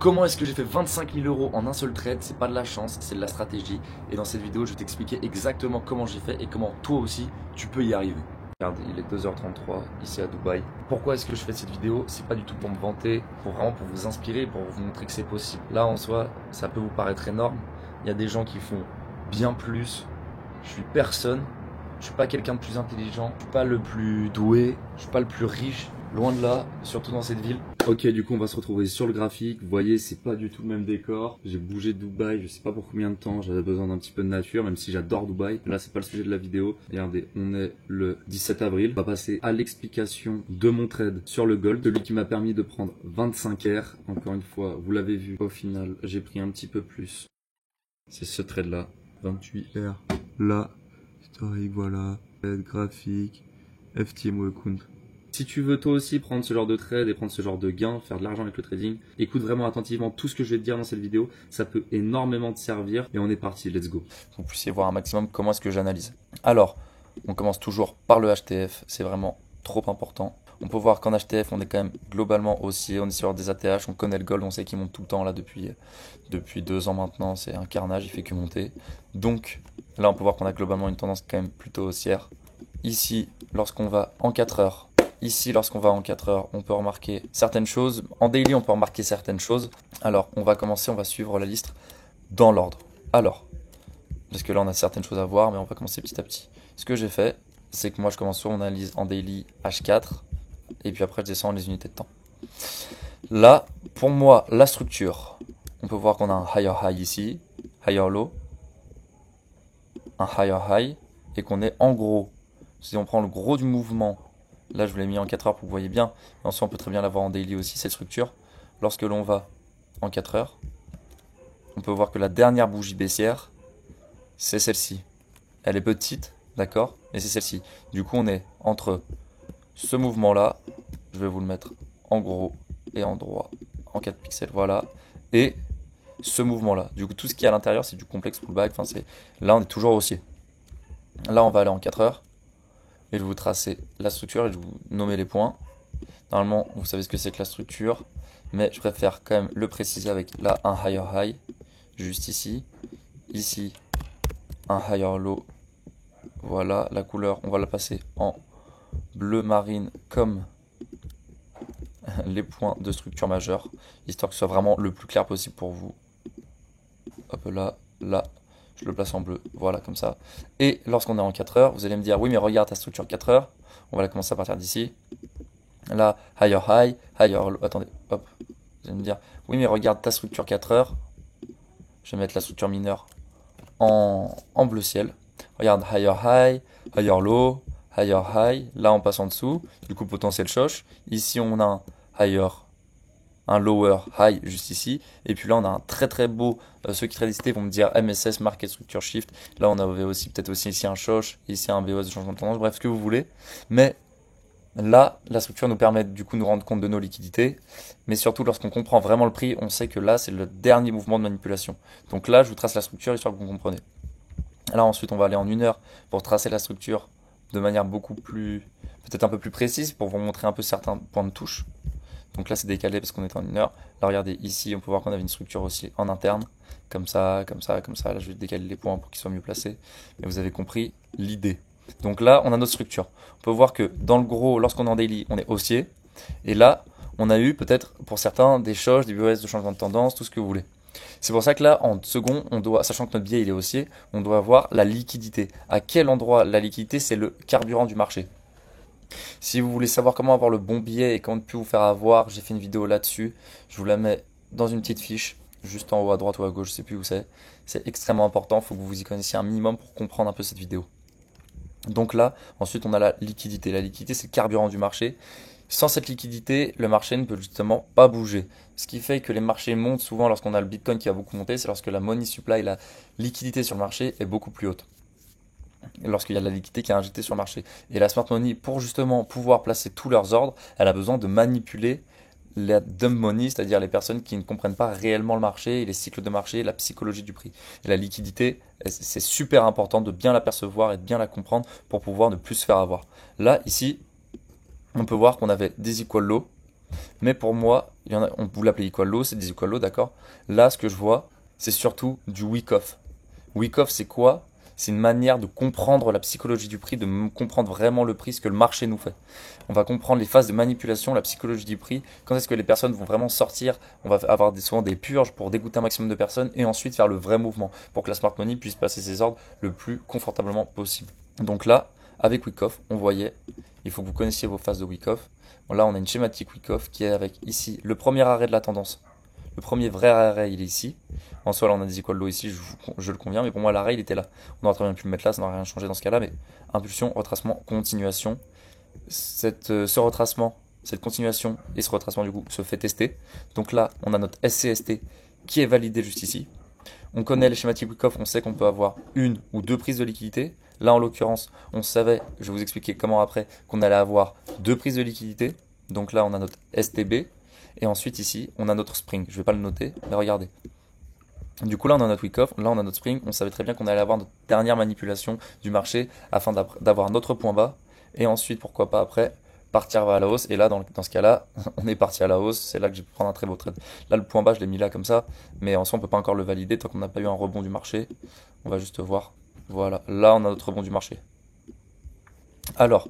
Comment est-ce que j'ai fait 25 000 € en un seul trade? C'est pas de la chance, c'est de la stratégie. Et dans cette vidéo, je vais t'expliquer exactement comment j'ai fait et comment toi aussi, tu peux y arriver. Regarde, il est 2h33 ici à Dubaï. Pourquoi est-ce que je fais cette vidéo? C'est pas du tout pour me vanter, vraiment pour vous inspirer, pour vous montrer que c'est possible. Là, en soi, ça peut vous paraître énorme. Il y a des gens qui font bien plus. Je suis personne. Je suis pas quelqu'un de plus intelligent. Je suis pas le plus doué. Je suis pas le plus riche. Loin de là, surtout dans cette ville. Ok, du coup, on va se retrouver sur le graphique. Vous voyez, c'est pas du tout le même décor. J'ai bougé de Dubaï, je sais pas pour combien de temps. J'avais besoin d'un petit peu de nature, même si j'adore Dubaï. Là, c'est pas le sujet de la vidéo. Regardez, on est le 17 avril. On va passer à l'explication de mon trade sur le gold. Celui qui m'a permis de prendre 25 R. Encore une fois, vous l'avez vu. Au final, j'ai pris un petit peu plus. C'est ce trade-là. 28 R. Là, historique, voilà. Trade graphique. FTMO account. Si tu veux toi aussi prendre ce genre de trade et prendre ce genre de gain, faire de l'argent avec le trading, écoute vraiment attentivement tout ce que je vais te dire dans cette vidéo. Ça peut énormément te servir et on est parti, let's go. Vous puissiez voir un maximum comment est-ce que j'analyse. Alors, on commence toujours par le HTF, c'est vraiment trop important. On peut voir qu'en HTF, on est quand même globalement haussier, on est sur des ATH, on connaît le gold, on sait qu'il monte tout le temps là depuis 2 ans maintenant, c'est un carnage, il fait que monter. Donc là, on peut voir qu'on a globalement une tendance quand même plutôt haussière. Ici, lorsqu'on va en 4 heures, ici, lorsqu'on va en 4 heures, on peut remarquer certaines choses. En daily, on peut remarquer certaines choses. Alors, on va commencer, on va suivre la liste dans l'ordre. Alors, parce que là, on a certaines choses à voir, mais on va commencer petit à petit. Ce que j'ai fait, c'est que moi, je commence sur mon analyse en daily H4, et puis après, je descends les unités de temps. Là, pour moi, la structure, on peut voir qu'on a un higher high ici, higher low, un higher high, et qu'on est en gros. Si on prend le gros du mouvement, là je vous l'ai mis en 4 heures pour que vous voyez bien, ensuite on peut très bien l'avoir en daily aussi cette structure. Lorsque l'on va en 4 heures, on peut voir que la dernière bougie baissière, c'est celle-ci. Elle est petite, d'accord, mais c'est celle-ci. Du coup on est entre ce mouvement-là, je vais vous le mettre en gros et en droit, en 4 pixels, voilà, et ce mouvement-là. Du coup tout ce qui est à l'intérieur c'est du complexe pullback, enfin, là on est toujours haussier. Là on va aller en 4 heures. Et je vais vous tracer la structure et je vais vous nommer les points. Normalement, vous savez ce que c'est que la structure, mais je préfère quand même le préciser avec là un higher high, juste ici. Ici, un higher low. Voilà, la couleur, on va la passer en bleu marine comme les points de structure majeure, histoire que ce soit vraiment le plus clair possible pour vous. Hop là, là. Je le place en bleu, voilà, comme ça. Et lorsqu'on est en 4 heures, vous allez me dire, oui, mais regarde ta structure 4 heures. On va la commencer à partir d'ici. Là, higher high, higher low. Attendez, hop. Vous allez me dire, oui, mais regarde ta structure 4 heures. Je vais mettre la structure mineure en bleu ciel. Regarde, higher high, higher low, higher high. Là, on passe en dessous. Du coup, potentiel choche. Ici, on a un higher, un lower high juste ici, et puis là on a un très très beau, ceux qui tradistent vont me dire MSS Market Structure Shift, là on avait aussi peut-être aussi ici un shosh, ici un BOS de changement de tendance, bref ce que vous voulez, mais là la structure nous permet du coup de nous rendre compte de nos liquidités, mais surtout lorsqu'on comprend vraiment le prix, on sait que là c'est le dernier mouvement de manipulation. Donc là je vous trace la structure histoire que vous compreniez. Là ensuite on va aller en 1 heure pour tracer la structure de manière beaucoup plus, peut-être un peu plus précise, pour vous montrer un peu certains points de touche. Donc là c'est décalé parce qu'on est en 1 heure. Là regardez ici on peut voir qu'on avait une structure aussi en interne. Comme ça, comme ça, comme ça. Là je vais décaler les points pour qu'ils soient mieux placés. Mais vous avez compris l'idée. Donc là on a notre structure. On peut voir que dans le gros, lorsqu'on est en daily, on est haussier. Et là on a eu peut-être pour certains des shoches, des BOS de changement de tendance, tout ce que vous voulez. C'est pour ça que là en second, on doit, sachant que notre biais il est haussier, on doit avoir la liquidité. À quel endroit la liquidité? C'est le carburant du marché. Si vous voulez savoir comment avoir le bon billet et comment ne plus vous faire avoir, j'ai fait une vidéo là-dessus. Je vous la mets dans une petite fiche, juste en haut à droite ou à gauche, je sais plus où c'est. C'est extrêmement important, il faut que vous y connaissiez un minimum pour comprendre un peu cette vidéo. Donc là, ensuite on a la liquidité. La liquidité c'est le carburant du marché. Sans cette liquidité, le marché ne peut justement pas bouger. Ce qui fait que les marchés montent souvent lorsqu'on a le Bitcoin qui a beaucoup monté, c'est lorsque la money supply, la liquidité sur le marché est beaucoup plus haute. Lorsqu'il y a de la liquidité qui est injectée sur le marché. Et la smart money, pour justement pouvoir placer tous leurs ordres, elle a besoin de manipuler la dumb money, c'est-à-dire les personnes qui ne comprennent pas réellement le marché, les cycles de marché, la psychologie du prix. Et la liquidité, c'est super important de bien la percevoir et de bien la comprendre pour pouvoir ne plus se faire avoir. Là, ici, on peut voir qu'on avait des equal low, mais pour moi, on vous l'appelez equal low, c'est des equal low, d'accord. Là, ce que je vois, c'est surtout du week off. Week off, c'est quoi? C'est une manière de comprendre la psychologie du prix, de comprendre vraiment le prix, ce que le marché nous fait. On va comprendre les phases de manipulation, la psychologie du prix, quand est-ce que les personnes vont vraiment sortir. On va avoir souvent des purges pour dégoûter un maximum de personnes et ensuite faire le vrai mouvement pour que la smart money puisse passer ses ordres le plus confortablement possible. Donc là, avec week off, on voyait, il faut que vous connaissiez vos phases de week off. Bon, là, on a une schématique week off qui est avec ici le premier arrêt de la tendance. Le premier vrai arrêt, il est ici. En soi, là, on a des equal low ici, je le conviens, mais pour moi, l'arrêt, il était là. On aurait très bien pu le mettre là, ça n'aurait rien changé dans ce cas-là, mais impulsion, retracement, continuation. Ce retracement, cette continuation et ce retracement, du coup, se fait tester. Donc là, on a notre SCST qui est validé juste ici. On connaît les schématiques week-off, on sait qu'on peut avoir une ou deux prises de liquidité. Là, en l'occurrence, on savait, je vais vous expliquer comment après, qu'on allait avoir deux prises de liquidité. Donc là, on a notre STB. Et ensuite, ici, on a notre spring. Je ne vais pas le noter, mais regardez. Du coup, là, on a notre week-off, là, on a notre spring. On savait très bien qu'on allait avoir notre dernière manipulation du marché afin d'avoir notre point bas. Et ensuite, pourquoi pas après, partir vers la hausse. Et là, dans ce cas-là, on est parti à la hausse. C'est là que je vais prendre un très beau trade. Là, le point bas, je l'ai mis là comme ça. Mais en soi, on ne peut pas encore le valider tant qu'on n'a pas eu un rebond du marché. On va juste voir. Voilà, là, on a notre rebond du marché. Alors,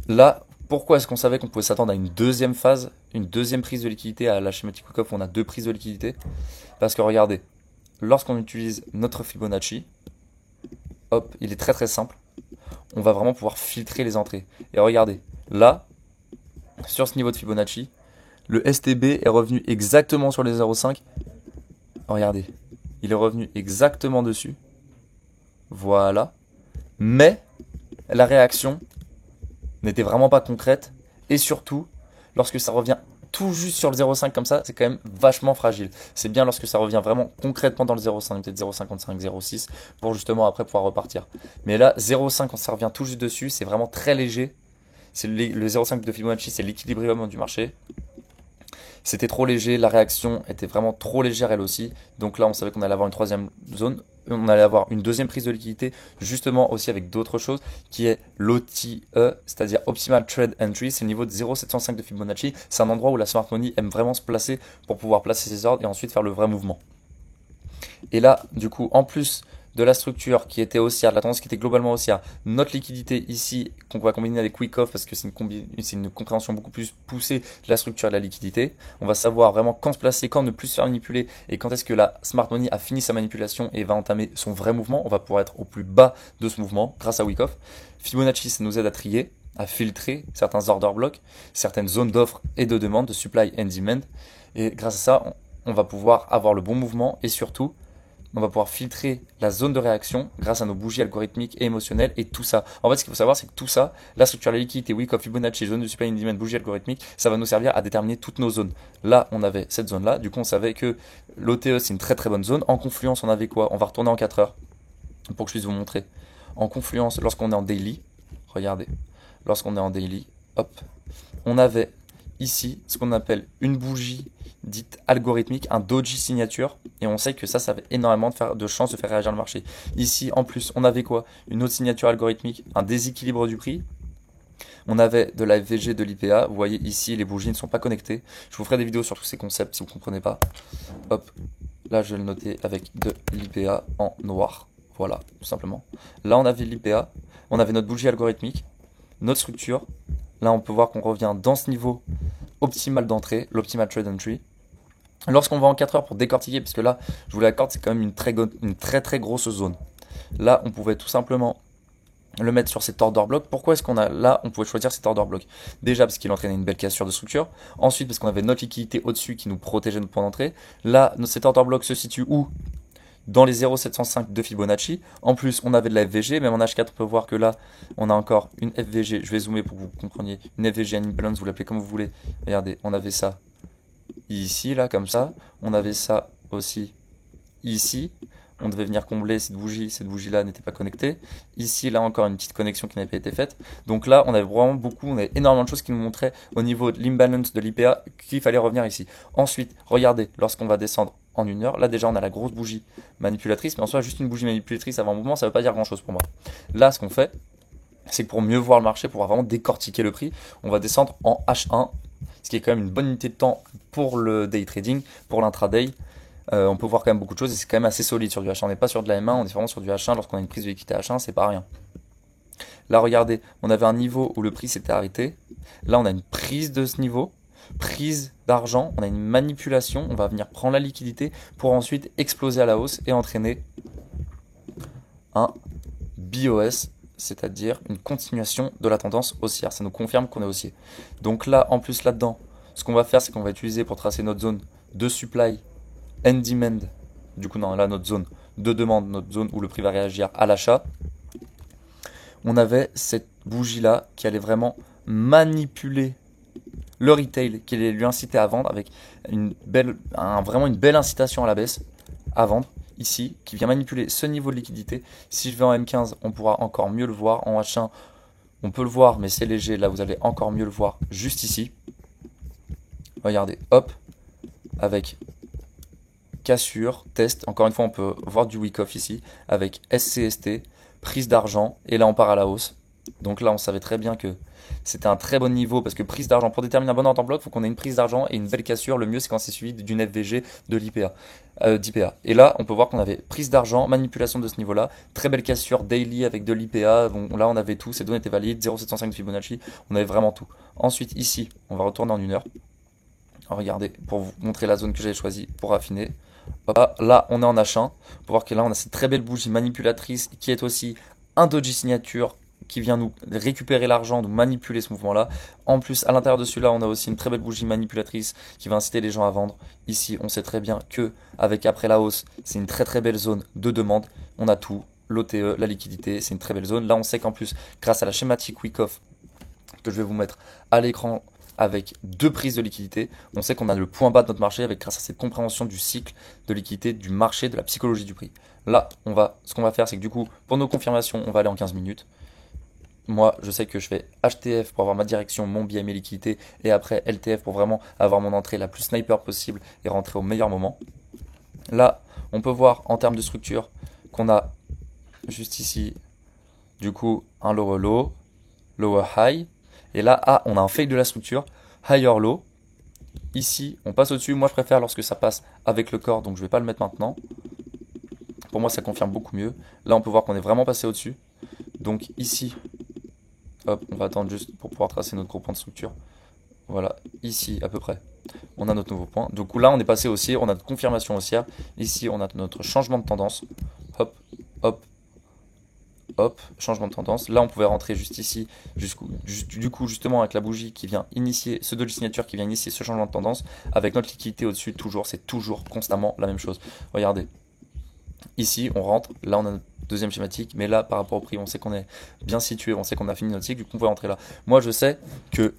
là, pourquoi est-ce qu'on savait qu'on pouvait s'attendre à une deuxième phase, une deuxième prise de liquidité à la schématique week-off où on a deux prises de liquidité? Parce que regardez, lorsqu'on utilise notre Fibonacci, hop, il est très très simple. On va vraiment pouvoir filtrer les entrées. Et regardez, là, sur ce niveau de Fibonacci, le STB est revenu exactement sur les 0,5. Regardez, il est revenu exactement dessus. Voilà. Mais la réaction n'était vraiment pas concrète. Et surtout, lorsque ça revient tout juste sur le 0,5 comme ça, c'est quand même vachement fragile. C'est bien lorsque ça revient vraiment concrètement dans le 0,5, peut-être 0,55, 0,6, pour justement après pouvoir repartir. Mais là, 0,5, quand ça revient tout juste dessus, c'est vraiment très léger. Le 0,5 de Fibonacci, c'est l'équilibrium du marché. C'était trop léger, la réaction était vraiment trop légère elle aussi. Donc là, on savait qu'on allait avoir une troisième zone. On allait avoir une deuxième prise de liquidité, justement aussi avec d'autres choses, qui est l'OTE, c'est-à-dire Optimal Trade Entry. C'est le niveau de 0,705 de Fibonacci. C'est un endroit où la smart money aime vraiment se placer pour pouvoir placer ses ordres et ensuite faire le vrai mouvement. Et là, du coup, en plus de la structure qui était haussière, de la tendance qui était globalement haussière, notre liquidité ici, qu'on va combiner avec Week Off parce que c'est une compréhension beaucoup plus poussée de la structure et de la liquidité. On va savoir vraiment quand se placer, quand ne plus se faire manipuler et quand est-ce que la smart money a fini sa manipulation et va entamer son vrai mouvement. On va pouvoir être au plus bas de ce mouvement grâce à Week Off. Fibonacci, ça nous aide à trier, à filtrer certains order blocks, certaines zones d'offres et de demande, de supply and demand. Et grâce à ça, on va pouvoir avoir le bon mouvement et surtout, on va pouvoir filtrer la zone de réaction grâce à nos bougies algorithmiques et émotionnelles et tout ça. En fait, ce qu'il faut savoir, c'est que tout ça, la structure, la liquidité, Week Off, Fibonacci, zone de supply and demand, bougie algorithmique, ça va nous servir à déterminer toutes nos zones. Là, on avait cette zone-là. Du coup, on savait que l'OTE, c'est une très très bonne zone. En confluence, on avait quoi? On va retourner en 4 heures pour que je puisse vous montrer. En confluence, lorsqu'on est en daily, regardez, lorsqu'on est en daily, hop, on avait ici ce qu'on appelle une bougie dite algorithmique, un doji signature, et on sait que ça avait énormément de chances de faire réagir le marché. Ici, en plus, on avait quoi? Une autre signature algorithmique, un déséquilibre du prix. On avait de la FVG, de l'IPA. Vous voyez ici, les bougies ne sont pas connectées. Je vous ferai des vidéos sur tous ces concepts si vous ne comprenez pas. Hop, là je vais le noter avec de l'IPA en noir. Voilà, tout simplement. Là, on avait l'IPA, on avait notre bougie algorithmique, notre structure. Là, on peut voir qu'on revient dans ce niveau optimal d'entrée, l'optimal trade entry. Lorsqu'on va en 4 heures pour décortiquer, parce que là, je vous l'accorde, c'est quand même une très très grosse zone. Là, on pouvait tout simplement le mettre sur cet order block. Pourquoi est-ce qu'on a là, on pouvait choisir cet order block? Déjà parce qu'il entraînait une belle cassure de structure. Ensuite parce qu'on avait notre liquidité au-dessus qui nous protégeait notre point d'entrée. Là, cet order block se situe où? Dans les 0,705 de Fibonacci. En plus, on avait de la FVG. Même en H4, on peut voir que là, on a encore une FVG. Je vais zoomer pour que vous compreniez. Une FVG en imbalance, vous l'appelez comme vous voulez. Regardez, on avait ça ici, là, comme ça. On avait ça aussi ici. On devait venir combler cette bougie-là n'était pas connectée. Ici, là encore, une petite connexion qui n'avait pas été faite. Donc là, on avait vraiment on avait énormément de choses qui nous montraient au niveau de l'imbalance de l'IPA qu'il fallait revenir ici. Ensuite, regardez, lorsqu'on va descendre en 1 heure, là déjà, on a la grosse bougie manipulatrice, mais en soi, juste une bougie manipulatrice avant un mouvement, ça ne veut pas dire grand-chose pour moi. Là, ce qu'on fait, c'est que pour mieux voir le marché, pour vraiment décortiquer le prix, on va descendre en H1 ce qui est quand même une bonne unité de temps pour le day trading, pour l'intraday. On peut voir quand même beaucoup de choses et c'est quand même assez solide sur du H1. On n'est pas sur de la M1, on est vraiment sur du H1. Lorsqu'on a une prise de liquidité H1, c'est pas rien. Là, regardez, on avait un niveau où le prix s'était arrêté. Là, on a une prise de ce niveau, prise d'argent, on a une manipulation, on va venir prendre la liquidité pour ensuite exploser à la hausse et entraîner un BOS, c'est-à-dire une continuation de la tendance haussière. Ça nous confirme qu'on est haussier. Donc là, en plus là-dedans, ce qu'on va faire, c'est qu'on va utiliser pour tracer notre zone de supply and demand. Du coup, non, là, notre zone de demande, notre zone où le prix va réagir à l'achat. On avait cette bougie-là qui allait vraiment manipuler le retail, qui allait lui inciter à vendre avec vraiment une belle incitation à la baisse à vendre. Ici, qui vient manipuler ce niveau de liquidité. Si je vais en M15, on pourra encore mieux le voir. En H1, on peut le voir, mais c'est léger. Là, vous allez encore mieux le voir juste ici. Regardez, hop, avec cassure, test. Encore une fois, on peut voir du week-off ici, avec SCST, prise d'argent, et là, on part à la hausse. Donc là, on savait très bien que c'était un très bon niveau, parce que prise d'argent, pour déterminer un bon ordre en bloc, il faut qu'on ait une prise d'argent et une belle cassure. Le mieux, c'est quand c'est suivi d'une FVG de l'IPA, d'IPA. Et là, on peut voir qu'on avait prise d'argent, manipulation de ce niveau-là, très belle cassure daily avec de l'IPA. Bon, là, on avait tout, ces données étaient valides, 0,705 de Fibonacci, on avait vraiment tout. Ensuite, ici, on va retourner en 1 heure. Regardez, pour vous montrer la zone que j'avais choisie pour affiner. Hop, là, on est en H1. Pour voir que là, on a cette très belle bougie manipulatrice qui est aussi un doji signature qui vient nous récupérer l'argent, nous manipuler ce mouvement-là. En plus, à l'intérieur de celui-là, on a aussi une très belle bougie manipulatrice qui va inciter les gens à vendre. Ici, on sait très bien que avec après la hausse, c'est une très très belle zone de demande. On a tout, l'OTE, la liquidité, c'est une très belle zone. Là, on sait qu'en plus, grâce à la schématique Wyckoff que je vais vous mettre à l'écran, avec 2 prises de liquidité, on sait qu'on a le point bas de notre marché avec grâce à cette compréhension du cycle de liquidité, du marché, de la psychologie du prix. Là, ce qu'on va faire, c'est que du coup, pour nos confirmations, on va aller en 15 minutes. Moi, je sais que je fais HTF pour avoir ma direction, mon biais, mes liquidités, et après LTF pour vraiment avoir mon entrée la plus sniper possible et rentrer au meilleur moment. Là, on peut voir en termes de structure qu'on a juste ici, du coup, un lower low, lower high. Et là, on a un fake de la structure, higher low. Ici, on passe au-dessus. Moi, je préfère lorsque ça passe avec le corps, donc je ne vais pas le mettre maintenant. Pour moi, ça confirme beaucoup mieux. Là, on peut voir qu'on est vraiment passé au-dessus. Donc ici, hop, on va attendre juste pour pouvoir tracer notre gros point de structure. Voilà, ici à peu près, on a notre nouveau point. Donc là, on est passé haussier, on a notre confirmation haussière. Ici, on a notre changement de tendance. Hop, hop, hop, changement de tendance. Là, on pouvait rentrer juste ici, du coup, justement, avec la bougie qui vient initier, ce doji signature qui vient initier ce changement de tendance, avec notre liquidité au-dessus, toujours, c'est toujours constamment la même chose. Regardez, ici, on rentre, là, on a notre deuxième schématique, mais là, par rapport au prix, on sait qu'on est bien situé, on sait qu'on a fini notre cycle, du coup, on peut rentrer là. Moi, je sais que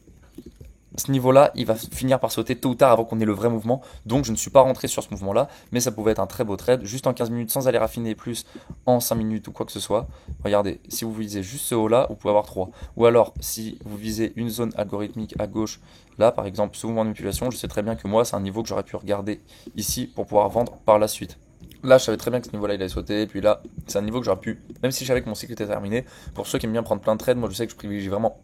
ce niveau-là, il va finir par sauter tôt ou tard avant qu'on ait le vrai mouvement. Donc, je ne suis pas rentré sur ce mouvement-là, mais ça pouvait être un très beau trade, juste en 15 minutes, sans aller raffiner plus en 5 minutes ou quoi que ce soit. Regardez, si vous visez juste ce haut-là, vous pouvez avoir 3. Ou alors, si vous visez une zone algorithmique à gauche, là, par exemple, ce mouvement de manipulation, je sais très bien que moi, c'est un niveau que j'aurais pu regarder ici pour pouvoir vendre par la suite. Là, je savais très bien que ce niveau-là, il allait sauter. Et puis là, c'est un niveau que j'aurais pu, même si je savais que mon cycle était terminé, pour ceux qui aiment bien prendre plein de trades, moi, je sais que je privilégie vraiment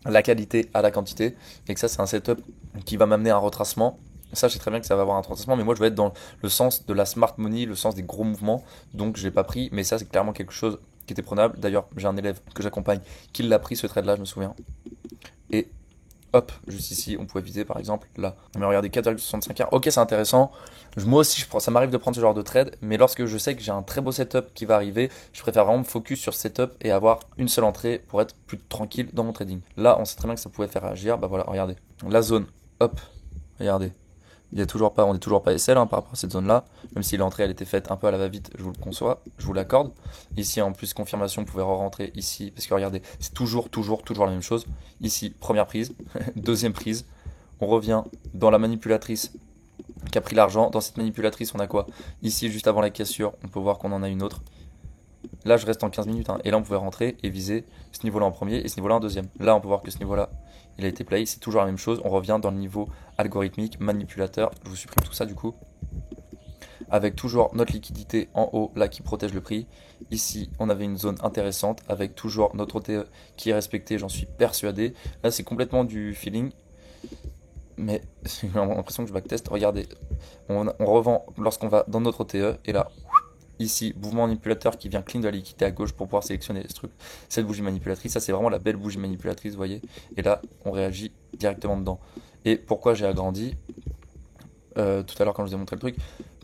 la qualité à la quantité, et que ça, c'est un setup qui va m'amener à un retracement. Ça, je sais très bien que ça va avoir un retracement, mais moi, je vais être dans le sens de la smart money, le sens des gros mouvements, donc je l'ai pas pris, mais ça, c'est clairement quelque chose qui était prenable. D'ailleurs, j'ai un élève que j'accompagne qui l'a pris, ce trade-là, je me souviens. Et hop, juste ici, on pouvait viser par exemple là. Mais regardez, 4,65 ok, c'est intéressant. Moi aussi, ça m'arrive de prendre ce genre de trade, mais lorsque je sais que j'ai un très beau setup qui va arriver, je préfère vraiment me focus sur ce setup et avoir une seule entrée pour être plus tranquille dans mon trading. Là, on sait très bien que ça pouvait faire réagir. Bah voilà, regardez. La zone, hop, regardez. On n'est toujours pas SL par rapport à cette zone-là, même si l'entrée elle était faite un peu à la va-vite, je vous le conçois, je vous l'accorde. Ici, en plus, confirmation, vous pouvez re-rentrer ici, parce que regardez, c'est toujours la même chose. Ici, première prise, deuxième prise, on revient dans la manipulatrice qui a pris l'argent. Dans cette manipulatrice, on a quoi? Ici, juste avant la cassure, on peut voir qu'on en a une autre. Là, je reste en 15 minutes, et là, on pouvait rentrer et viser ce niveau-là en premier et ce niveau-là en deuxième. Là, on peut voir que ce niveau-là, il a été play, c'est toujours la même chose. On revient dans le niveau algorithmique, manipulateur. Je vous supprime tout ça du coup. Avec toujours notre liquidité en haut, là, qui protège le prix. Ici, on avait une zone intéressante avec toujours notre OTE qui est respecté, j'en suis persuadé. Là, c'est complètement du feeling. Mais j'ai l'impression que je backtest. Regardez, on revend lorsqu'on va dans notre OTE. Et là, ici, mouvement manipulateur qui vient clean de la liquidité à gauche pour pouvoir sélectionner ce truc. Cette bougie manipulatrice, ça c'est vraiment la belle bougie manipulatrice, vous voyez. Et là, on réagit directement dedans. Et pourquoi j'ai agrandi tout à l'heure quand je vous ai montré le truc,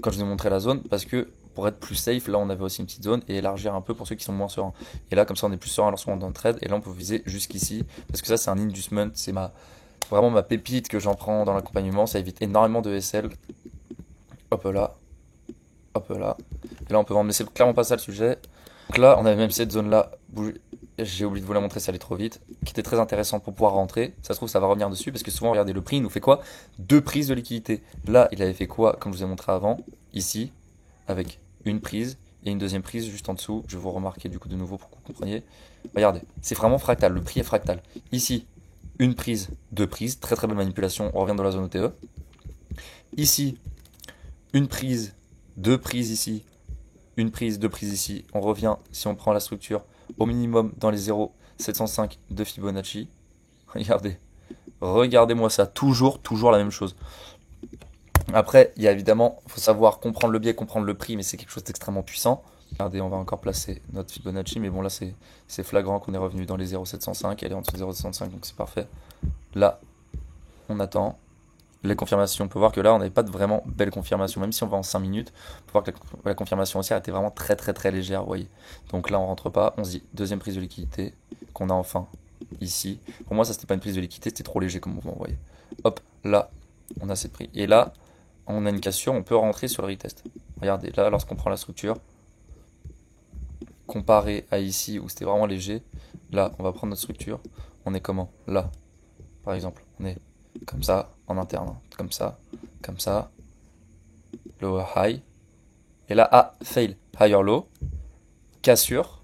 quand je vous ai montré la zone, parce que pour être plus safe, là on avait aussi une petite zone et élargir un peu pour ceux qui sont moins sereins. Et là comme ça on est plus serein lorsqu'on est dans le trade et là on peut viser jusqu'ici parce que ça c'est un inducement, c'est vraiment ma pépite que j'en prends dans l'accompagnement, ça évite énormément de SL. Hop là, hop là. Et là on peut vendre, mais c'est clairement pas ça le sujet. Donc là on avait même cette zone là, j'ai oublié de vous la montrer, ça allait trop vite, qui était très intéressant pour pouvoir rentrer. Ça se trouve ça va revenir dessus parce que souvent regardez le prix il nous fait quoi? Deux prises de liquidité. Là il avait fait quoi comme je vous ai montré avant, ici, avec une prise et une deuxième prise juste en dessous. Je vais vous remarquer du coup de nouveau pour que vous compreniez. Regardez, c'est vraiment fractal, le prix est fractal. Ici, une prise, deux prises, très très belle manipulation, on revient dans la zone OTE. Ici, une prise, deux prises ici, une prise, deux prises ici. On revient, si on prend la structure, au minimum dans les 0,705 de Fibonacci. Regardez, regardez-moi ça, toujours la même chose. Après, il y a évidemment, il faut savoir comprendre le biais, comprendre le prix, mais c'est quelque chose d'extrêmement puissant. Regardez, on va encore placer notre Fibonacci, mais bon là c'est flagrant qu'on est revenu dans les 0,705, elle est en dessous de 0,705, donc c'est parfait. Là, on attend les confirmations. On peut voir que là, on n'avait pas de vraiment belle confirmation, même si on va en 5 minutes. On peut voir que la confirmation haussière était vraiment très légère, vous voyez. Donc là, on rentre pas, on se dit deuxième prise de liquidité qu'on a enfin ici. Pour moi, ça c'était pas une prise de liquidité, c'était trop léger comme mouvement, vous voyez. Hop, là, on a cette prise. Et là, on a une cassure, on peut rentrer sur le retest. Regardez, là, lorsqu'on prend la structure, comparé à ici où c'était vraiment léger, là, on va prendre notre structure, on est comment? Là, par exemple, on est comme ça, en interne, comme ça, lower high, et là, ah, fail, higher low, cassure,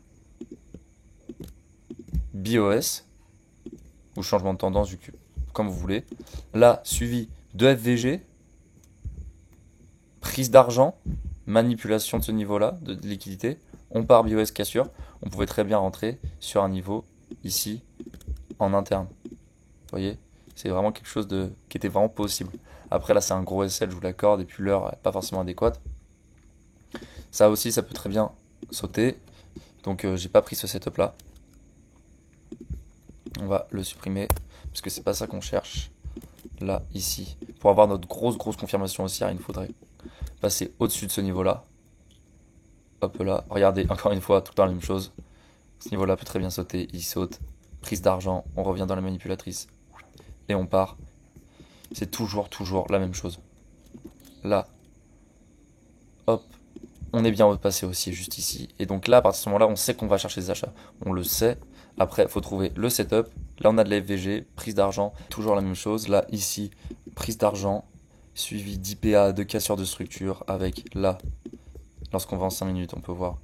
BOS, ou changement de tendance, comme vous voulez, là, suivi de FVG, prise d'argent, manipulation de ce niveau-là, de liquidité, on part BOS cassure, on pouvait très bien rentrer sur un niveau ici, en interne. Vous voyez, c'est vraiment quelque chose qui était vraiment possible. Après là c'est un gros SL, je vous l'accorde, et puis l'heure n'est pas forcément adéquate. Ça aussi ça peut très bien sauter. Donc j'ai pas pris ce setup là. On va le supprimer, parce que c'est pas ça qu'on cherche. Là, ici, pour avoir notre grosse confirmation haussière, il nous faudrait passer au-dessus de ce niveau là. Hop là, regardez, encore une fois, tout le temps la même chose. Ce niveau là peut très bien sauter, il saute. Prise d'argent, on revient dans la manipulatrice. Et on part. C'est toujours la même chose. Là, hop, on est bien repassé aussi juste ici. Et donc là, à partir de ce moment-là, on sait qu'on va chercher des achats. On le sait. Après, il faut trouver le setup. Là, on a de la FVG, prise d'argent, toujours la même chose. Là, ici, prise d'argent, suivi d'IPA, de cassure de structure, avec là, lorsqu'on va en 5 minutes, on peut voir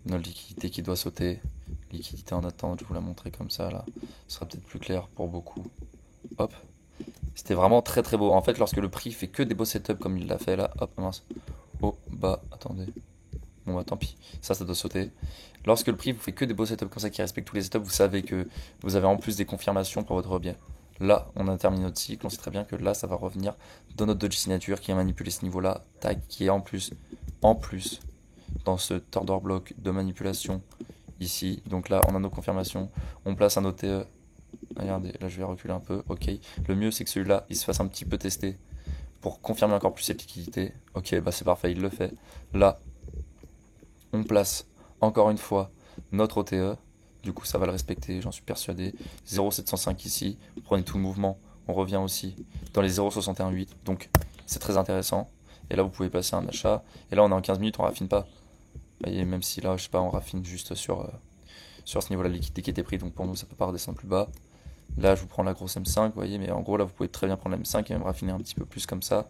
notre liquidité qui doit sauter. Liquidité en attente, je vais vous la montrer comme ça, là. Ce sera peut-être plus clair pour beaucoup. Hop. C'était vraiment très beau. En fait, lorsque le prix fait que des beaux setups comme il l'a fait là, hop, mince. Oh, bah, attendez. Bon, bah, tant pis. Ça doit sauter. Lorsque le prix vous fait que des beaux setups comme ça qui respectent tous les setups, vous savez que vous avez en plus des confirmations pour votre biais. Là, on a terminé notre cycle. On sait très bien que là, ça va revenir dans notre Dodge Signature qui a manipulé ce niveau-là. Tac, qui est en plus, dans ce order block de manipulation ici. Donc là, on a nos confirmations. On place un OTE. Regardez, là je vais reculer un peu, ok. Le mieux c'est que celui-là, il se fasse un petit peu tester pour confirmer encore plus cette liquidité. Ok, bah c'est parfait, il le fait. Là, on place encore une fois notre OTE. Du coup, ça va le respecter, j'en suis persuadé. 0,705 ici, vous prenez tout le mouvement. On revient aussi dans les 0,618. Donc, c'est très intéressant. Et là, vous pouvez passer un achat. Et là, on est en 15 minutes, on raffine pas. Vous voyez, même si là, je sais pas, on raffine juste sur ce niveau-là, la liquidité qui était prise. Donc, pour nous, ça peut pas redescendre plus bas. Là, je vous prends la grosse M5, vous voyez, mais en gros, là, vous pouvez très bien prendre la M5 et même raffiner un petit peu plus comme ça.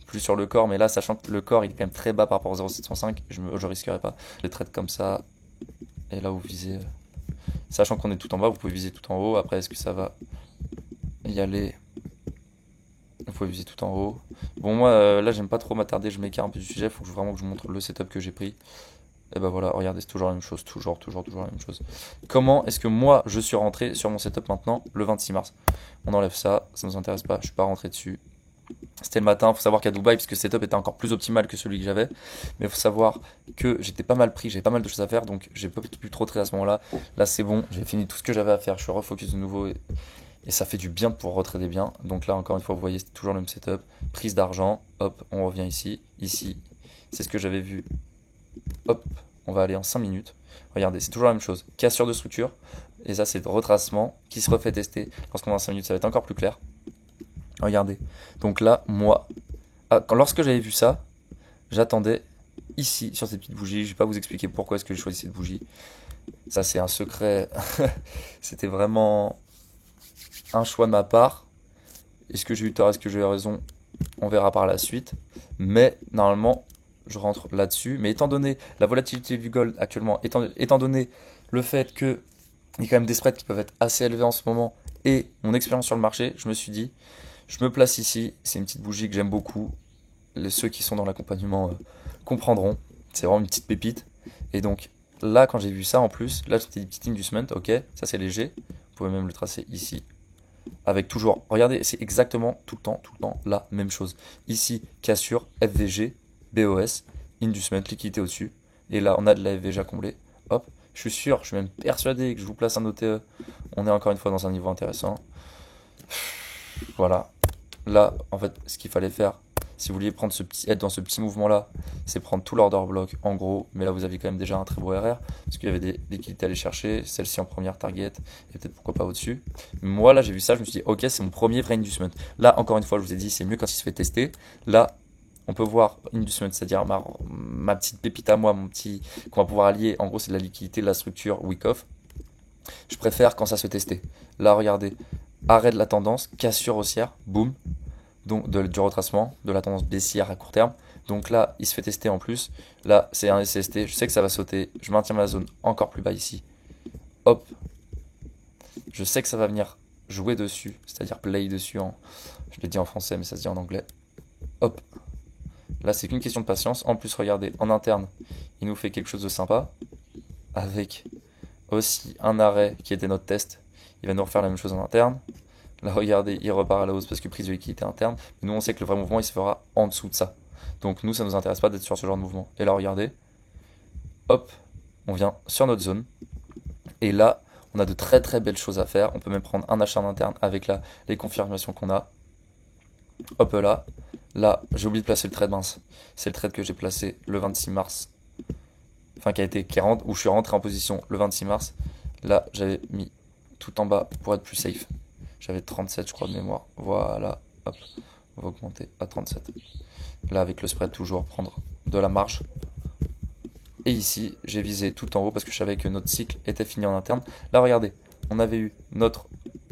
Plus sur le corps, mais là, sachant que le corps, il est quand même très bas par rapport au 0,705, je risquerais pas. Les trades comme ça, et là, vous visez. Sachant qu'on est tout en bas, vous pouvez viser tout en haut. Après, est-ce que ça va y aller? Vous pouvez viser tout en haut. Bon, moi, là, j'aime pas trop m'attarder, je m'écarte un peu du sujet. Il faut vraiment que je vous montre le setup que j'ai pris. Et ben voilà, regardez, c'est toujours la même chose, toujours la même chose. Comment est-ce que moi, je suis rentré sur mon setup maintenant, le 26 mars? On enlève ça, ça ne nous intéresse pas, je suis pas rentré dessus. C'était le matin, il faut savoir qu'à Dubaï, puisque le setup était encore plus optimal que celui que j'avais, mais il faut savoir que j'étais pas mal pris, j'avais pas mal de choses à faire, donc j'ai pas pu trop traiter à ce moment-là. Là c'est bon, j'ai fini tout ce que j'avais à faire, je suis refocus de nouveau et ça fait du bien pour retrader bien. Donc là encore une fois, vous voyez, c'est toujours le même setup, prise d'argent, hop, on revient ici, c'est ce que j'avais vu, hop, on va aller en 5 minutes. Regardez, c'est toujours la même chose, cassure de structure, et ça c'est le retracement qui se refait tester. Lorsqu'on va en 5 minutes, ça va être encore plus clair. Regardez. Donc là, moi, lorsque j'avais vu ça, j'attendais ici, sur ces petites bougies. Je vais pas vous expliquer pourquoi est-ce que j'ai choisi cette bougie. Ça, c'est un secret. C'était vraiment un choix de ma part. Est-ce que j'ai eu tort, est-ce que j'ai eu raison? On verra par la suite. Mais normalement, je rentre là-dessus. Mais étant donné la volatilité du gold actuellement, étant donné le fait qu'il y a quand même des spreads qui peuvent être assez élevés en ce moment, et mon expérience sur le marché, je me suis dit, je me place ici, c'est une petite bougie que j'aime beaucoup. Ceux qui sont dans l'accompagnement comprendront. C'est vraiment une petite pépite. Et donc là, quand j'ai vu ça en plus, là c'était des petites inducements, ok, ça c'est léger. Vous pouvez même le tracer ici. Avec toujours, regardez, c'est exactement tout le temps, la même chose. Ici, cassure, FVG, BOS, inducement, liquidité au-dessus. Et là, on a de la FVG à combler. Hop, je suis sûr, je suis même persuadé que je vous place un OTE. On est encore une fois dans un niveau intéressant. Voilà. Là, en fait, ce qu'il fallait faire, si vous vouliez être dans ce petit mouvement-là, c'est prendre tout l'order block en gros. Mais là, vous aviez quand même déjà un très beau RR, parce qu'il y avait des liquidités à aller chercher, celle-ci en première target, et peut-être pourquoi pas au-dessus. Moi, là, j'ai vu ça, je me suis dit, ok, c'est mon premier vrai inducement. Là, encore une fois, je vous ai dit, c'est mieux quand il se fait tester. Là, on peut voir inducement, c'est-à-dire ma petite pépite à moi, qu'on va pouvoir allier. En gros, c'est de la liquidité, de la structure, week off. Je préfère quand ça se fait tester. Là, regardez, arrêt de la tendance, cassure haussière, boum. Donc du retracement, de la tendance baissière à court terme. Donc là, il se fait tester en plus. Là, c'est un SST, je sais que ça va sauter. Je maintiens ma zone encore plus bas ici. Hop. Je sais que ça va venir jouer dessus, c'est-à-dire play dessus. Je l'ai dit en français, mais ça se dit en anglais. Hop. Là, c'est qu'une question de patience. En plus, regardez, en interne, il nous fait quelque chose de sympa. Avec aussi un arrêt qui était notre test. Il va nous refaire la même chose en interne. Là, regardez, il repart à la hausse parce que prise de liquidité interne. Mais nous, on sait que le vrai mouvement, il se fera en dessous de ça. Donc, nous, ça ne nous intéresse pas d'être sur ce genre de mouvement. Et là, regardez, hop, on vient sur notre zone. Et là, on a de très très belles choses à faire. On peut même prendre un achat en interne avec là, les confirmations qu'on a. Hop là. Là, j'ai oublié de placer le trade mince. C'est le trade que j'ai placé le 26 mars. Enfin, où je suis rentré en position le 26 mars. Là, j'avais mis tout en bas pour être plus safe. J'avais 37, je crois, de mémoire. Voilà, hop, on va augmenter à 37. Là, avec le spread, toujours prendre de la marge. Et ici, j'ai visé tout en haut parce que je savais que notre cycle était fini en interne. Là, regardez, on avait eu notre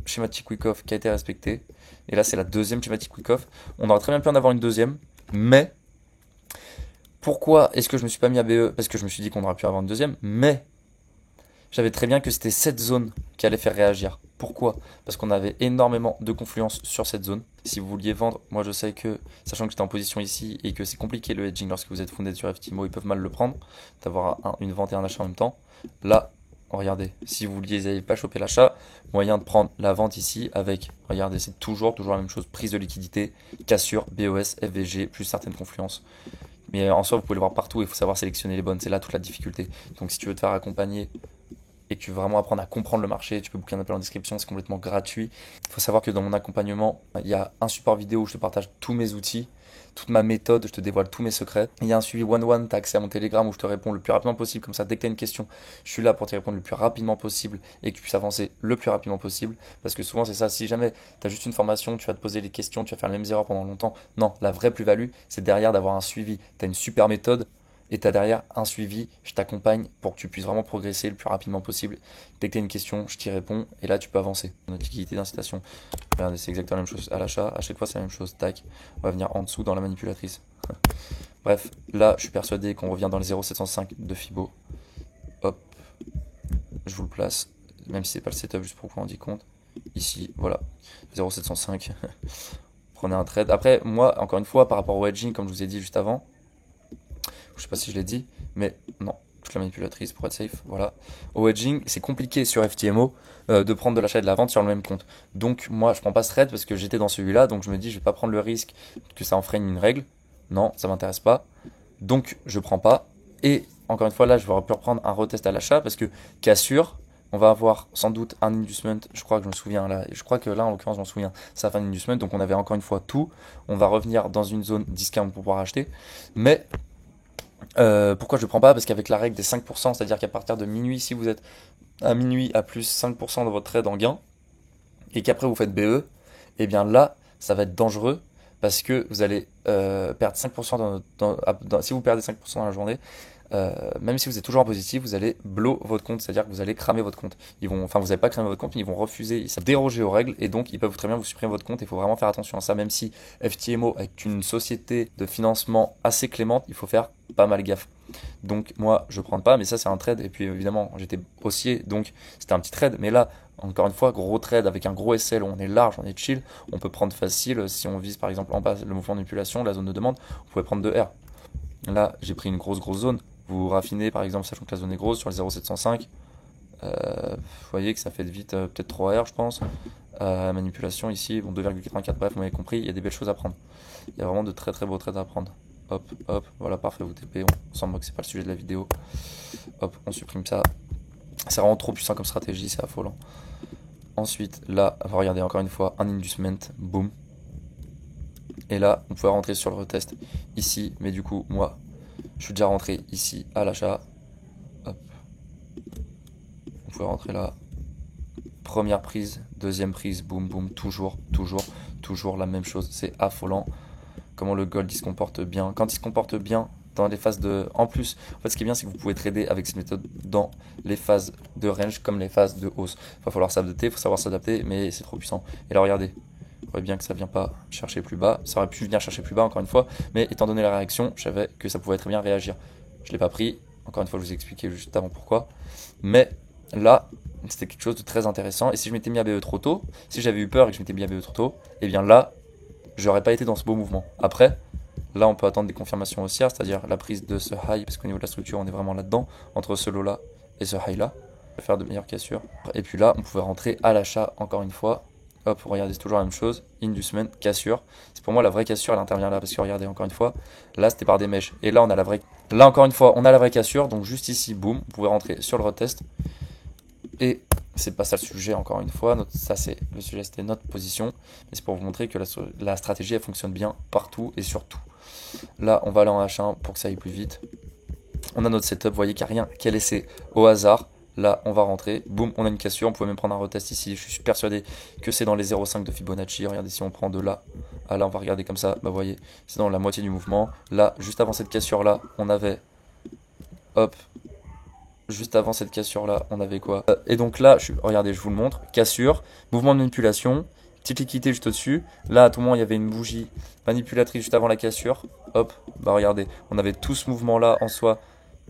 schématique Wyckoff qui a été respecté. Et là, c'est la deuxième schématique Wyckoff. On aurait très bien pu en avoir une deuxième, mais pourquoi est-ce que je me suis pas mis à BE? Parce que je me suis dit qu'on aurait pu avoir une deuxième, mais j'avais très bien que c'était cette zone qui allait faire réagir. Pourquoi? Parce qu'on avait énormément de confluence sur cette zone. Si vous vouliez vendre, moi je sais que, sachant que j'étais en position ici et que c'est compliqué le hedging lorsque vous êtes fondé sur FTMO, ils peuvent mal le prendre, d'avoir une vente et un achat en même temps. Là, regardez, si vous vouliez pas choper l'achat, moyen de prendre la vente ici avec, regardez, c'est toujours la même chose, prise de liquidité, cassure, BOS, FVG, plus certaines confluences. Mais en soi, vous pouvez le voir partout, il faut savoir sélectionner les bonnes, c'est là toute la difficulté. Donc si tu veux te faire accompagner et que tu veux vraiment apprendre à comprendre le marché, tu peux booker un appel en description, c'est complètement gratuit. Il faut savoir que dans mon accompagnement, il y a un support vidéo où je te partage tous mes outils, toute ma méthode, je te dévoile tous mes secrets. Il y a un suivi one-one, tu as accès à mon Telegram où je te réponds le plus rapidement possible, comme ça dès que tu as une question, je suis là pour te répondre le plus rapidement possible et que tu puisses avancer le plus rapidement possible. Parce que souvent c'est ça, si jamais tu as juste une formation, tu vas te poser les questions, tu vas faire les mêmes erreurs pendant longtemps. Non, la vraie plus-value, c'est derrière d'avoir un suivi. Tu as une super méthode, et tu as derrière un suivi, je t'accompagne pour que tu puisses vraiment progresser le plus rapidement possible. Dès que tu as une question, je t'y réponds et là tu peux avancer. Notre liquidité d'incitation, regardez, c'est exactement la même chose à l'achat, à chaque fois c'est la même chose, tac, on va venir en dessous dans la manipulatrice. Bref, là je suis persuadé qu'on revient dans les 0,705 de Fibo. Hop, je vous le place, même si c'est pas le setup, juste pour que vous en rendiez compte. Ici, voilà, 0,705. Prenez un trade. Après, moi, encore une fois, par rapport au hedging, comme je vous ai dit juste avant, je sais pas si je l'ai dit, mais non, toute la manipulatrice pour être safe. Voilà. Au hedging, c'est compliqué sur FTMO de prendre de l'achat et de la vente sur le même compte. Donc moi, je prends pas ce trade parce que j'étais dans celui-là, donc je me dis, je vais pas prendre le risque que ça enfreigne une règle. Non, ça m'intéresse pas. Donc je prends pas. Et encore une fois, là, je vais pu reprendre un retest à l'achat parce que cassure, on va avoir sans doute un inducement. Je crois que je me souviens là. Je crois que là, en l'occurrence, je m'en souviens. Ça fait un inducement. Donc on avait encore une fois tout. On va revenir dans une zone discount pour pouvoir acheter. Mais pourquoi je ne prends pas? Parce qu'avec la règle des 5%, c'est-à-dire qu'à partir de minuit, si vous êtes à minuit à plus 5% dans votre trade en gain, et qu'après vous faites BE, et bien là, ça va être dangereux parce que vous allez perdre 5% si vous perdez 5% dans la journée, même si vous êtes toujours en positif, vous allez blow votre compte, c'est-à-dire que vous allez cramer votre compte. Vous n'allez pas cramer votre compte, mais ils vont refuser, ils savent déroger aux règles, et donc ils peuvent très bien vous supprimer votre compte. Il faut vraiment faire attention à ça, même si FTMO est une société de financement assez clémente, il faut faire pas mal gaffe. Donc moi, je prends pas, mais ça c'est un trade, et puis évidemment, j'étais haussier, donc c'était un petit trade, mais là, encore une fois, gros trade avec un gros SL où on est large, on est chill, on peut prendre facile, si on vise par exemple en bas le mouvement de manipulation, la zone de demande, vous pouvez prendre 2R. Là, j'ai pris une grosse zone. Vous raffinez par exemple, sachant que la zone est grosse, sur le 0,705. Vous voyez que ça fait vite peut-être 3R, je pense. Manipulation ici, bon, 2,84. Bref, vous m'avez compris, il y a des belles choses à prendre. Il y a vraiment de très très beaux trades à prendre. Hop, hop, voilà, parfait, vous TP. On s'en moque, c'est pas le sujet de la vidéo. Hop, on supprime ça. C'est vraiment trop puissant comme stratégie, c'est affolant. Ensuite, là, regardez encore une fois, un inducement, boum. Et là, on pouvait rentrer sur le retest ici, mais du coup, moi, je suis déjà rentré ici à l'achat. Hop. On pouvait rentrer là. Première prise, deuxième prise, boum, boum, toujours la même chose. C'est affolant comment le gold il se comporte bien. Quand il se comporte bien dans les phases de... En plus, en fait, ce qui est bien, c'est que vous pouvez trader avec cette méthode dans les phases de range comme les phases de hausse. Il va falloir s'adapter, il faut savoir s'adapter, mais c'est trop puissant. Et là, regardez. Vous voyez bien que ça vient pas chercher plus bas. Ça aurait pu venir chercher plus bas encore une fois, mais étant donné la réaction, je savais que ça pouvait très bien réagir. Je l'ai pas pris. Encore une fois, je vous ai expliqué juste avant pourquoi. Mais là, c'était quelque chose de très intéressant. Et si je m'étais mis à BE trop tôt, si j'avais eu peur et que je m'étais mis à BE trop tôt, et bien là, j'aurais pas été dans ce beau mouvement. Après, là, on peut attendre des confirmations haussières, c'est-à-dire la prise de ce high, parce qu'au niveau de la structure, on est vraiment là-dedans, entre ce low-là et ce high-là. On va faire de meilleures cassures. Et puis là, on pouvait rentrer à l'achat encore une fois. Hop, regardez, c'est toujours la même chose. Inducement, cassure. C'est pour moi la vraie cassure, elle intervient là. Parce que regardez, encore une fois, là c'était par des mèches. Et là, on a la vraie. Là, encore une fois, on a la vraie cassure. Donc, juste ici, boum, vous pouvez rentrer sur le retest. Et c'est pas ça le sujet, encore une fois. Ça, c'est le sujet, c'était notre position. Mais c'est pour vous montrer que la stratégie, elle fonctionne bien partout et surtout. Là, on va aller en H1 pour que ça aille plus vite. On a notre setup. Vous voyez qu'il n'y a rien qui est laissé au hasard. Là, on va rentrer. Boum, on a une cassure. On pouvait même prendre un retest ici. Je suis persuadé que c'est dans les 0,5 de Fibonacci. Regardez, si on prend de là à là, on va regarder comme ça. Bah, vous voyez, c'est dans la moitié du mouvement. Là, juste avant cette cassure-là, on avait... Hop. Juste avant cette cassure-là, on avait quoi? Et donc là, regardez, je vous le montre. Cassure, mouvement de manipulation. Petite liquidité juste au-dessus. Là, à tout moment, il y avait une bougie manipulatrice juste avant la cassure. Hop. Bah, regardez, on avait tout ce mouvement-là en soi.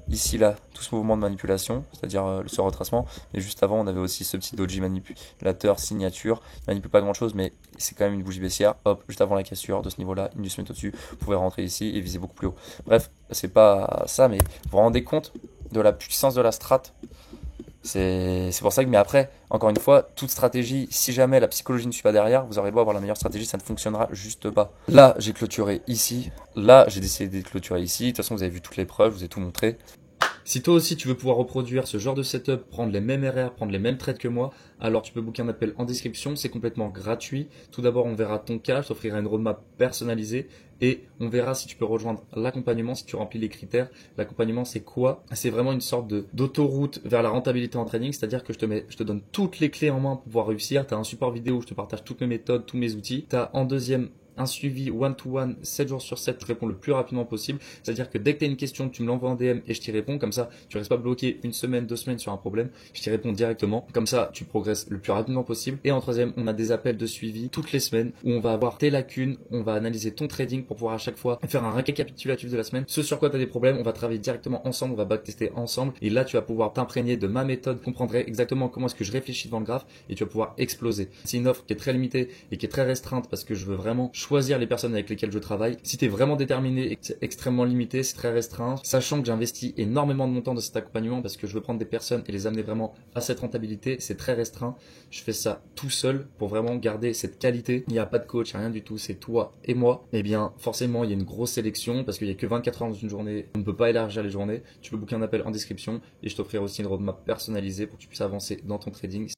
Ici, là, tout ce mouvement de manipulation, c'est-à-dire ce retracement. Mais juste avant, on avait aussi ce petit doji manipulateur, signature. Il ne manipule pas grand-chose, mais c'est quand même une bougie baissière. Hop, juste avant la cassure de ce niveau-là, une inducement au-dessus. Vous pouvez rentrer ici et viser beaucoup plus haut. Bref, c'est pas ça, mais vous vous rendez compte de la puissance de la strat. C'est pour ça que, mais après, encore une fois, toute stratégie, si jamais la psychologie ne suit pas derrière, vous aurez beau avoir la meilleure stratégie, ça ne fonctionnera juste pas. Là, j'ai clôturé ici. Là, j'ai décidé de clôturer ici. De toute façon, vous avez vu toutes les preuves, je vous ai tout montré. Si toi aussi tu veux pouvoir reproduire ce genre de setup, prendre les mêmes RR, prendre les mêmes trades que moi, alors tu peux booker un appel en description, c'est complètement gratuit. Tout d'abord, on verra ton cas, je t'offrirai une roadmap personnalisée et on verra si tu peux rejoindre l'accompagnement, si tu remplis les critères. L'accompagnement, c'est quoi? C'est vraiment une sorte d'autoroute vers la rentabilité en trading, c'est-à-dire que je te donne toutes les clés en main pour pouvoir réussir. Tu as un support vidéo où je te partage toutes mes méthodes, tous mes outils. Tu as en deuxième un suivi one-to-one, 7 jours sur 7, je réponds le plus rapidement possible. C'est-à-dire que dès que tu as une question, tu me l'envoies en DM et je t'y réponds. Comme ça, tu ne restes pas bloqué une semaine, 2 semaines sur un problème. Je t'y réponds directement. Comme ça, tu progresses le plus rapidement possible. Et en troisième, on a des appels de suivi toutes les semaines où on va avoir tes lacunes, on va analyser ton trading pour pouvoir à chaque fois faire un récapitulatif de la semaine. Ce sur quoi tu as des problèmes, on va travailler directement ensemble, on va backtester ensemble. Et là, tu vas pouvoir t'imprégner de ma méthode, comprendre exactement comment est-ce que je réfléchis devant le graphe et tu vas pouvoir exploser. C'est une offre qui est très limitée et qui est très restreinte parce que je veux vraiment choisir choisir les personnes avec lesquelles je travaille. Si tu es vraiment déterminé et que c'est extrêmement limité, c'est très restreint, sachant que j'investis énormément de mon temps dans cet accompagnement parce que je veux prendre des personnes et les amener vraiment à cette rentabilité, c'est très restreint. Je fais ça tout seul pour vraiment garder cette qualité. Il n'y a pas de coach, rien du tout, c'est toi et moi. Eh bien, forcément, il y a une grosse sélection parce qu'il n'y a que 24 heures dans une journée. On ne peut pas élargir les journées. Tu peux booker un appel en description et je t'offrirai aussi une roadmap personnalisée pour que tu puisses avancer dans ton trading.